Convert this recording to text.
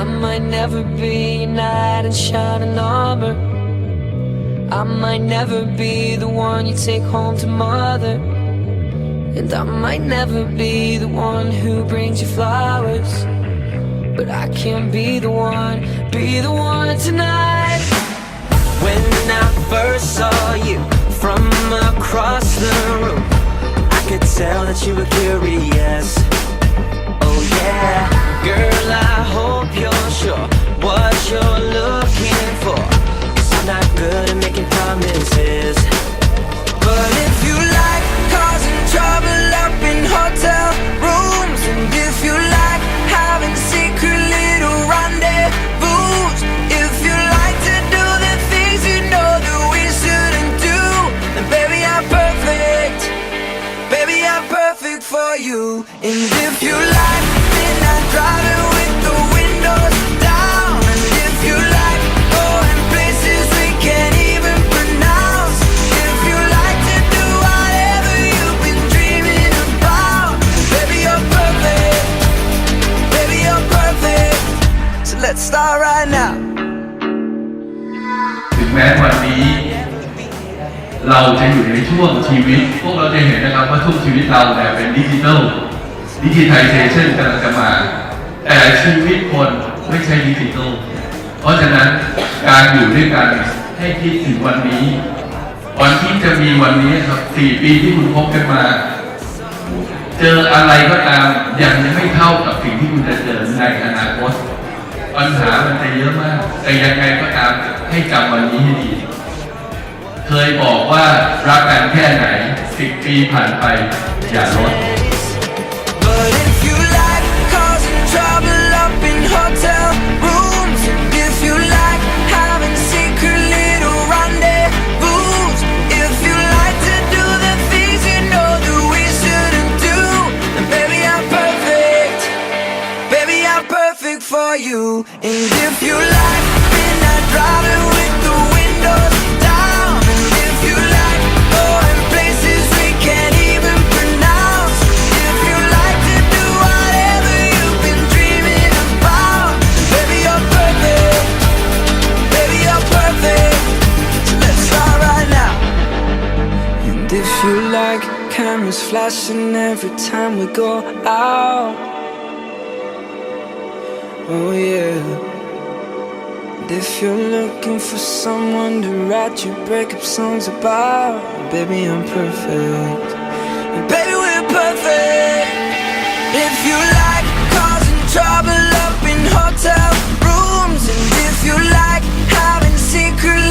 I might never be a knight in shining armor. I might never be the one you take home to mother. And I might never be the one who brings you flowers, but I can be the one tonight. When I first saw you from across the room, I could tell that you were curious. Oh yeah, girl, I hope you're sure what you're looking for, 'cause I'm not good at making promises. But if you like causing trouble up in hotel rooms, and if you like having secret little rendezvous, if you like to do the things you know that we shouldn't do, then baby, I'm perfect. Baby, I'm perfect for you. And if you like midnight driving with the windows down, and if you like going places we can't even pronounce, if you like to do whatever you've been dreaming about, baby, you're perfect. Baby, you're perfect. So let's start right now. ถึงแม้วันนี้เราจะอยู่ในช่วงชีวิตพวกเราจะเห็นนะครับว่าทุกชีวิตเราเนี่ยเป็นดิจิทัลไทเซชันกำลังจะมาแต่ชีวิตคนไม่ใช่ดิจิทัลเพราะฉะนั้นการอยู่ด้วยกันให้คิดถึงวันนี้วันที่จะมีวันนี้ครับ4 ปีที่คุณคบกันมาเจออะไรก็ตามยังไม่เท่ากับสิ่งที่คุณจะเจอในอนาคตปัญหามันจะเยอะมากแต่ยังไงก็ตามให้จำวันนี้ให้ดีเคยบอกว่ารักกันแค่ไหน10 ปีผ่านไปอย่าลด But if you like causing trouble up in hotel rooms, and if you like having secret little rendezvous, if you like to do the things you know that we shouldn't do, then baby, I'm perfect. Baby, I'm perfect for you. And if you like midnight driving with the windows down, and if you like going places we can't even pronounce, if you like to do whatever you've been dreaming about, baby, you're perfect. Baby, you're perfect. So let's start right now. And if you like cameras flashing every time we go out, oh yeah. And if you're looking for someone to write your breakup songs about, baby, I'm perfect. And baby, we're perfect. If you like causing trouble up in hotel rooms, and if you like having secret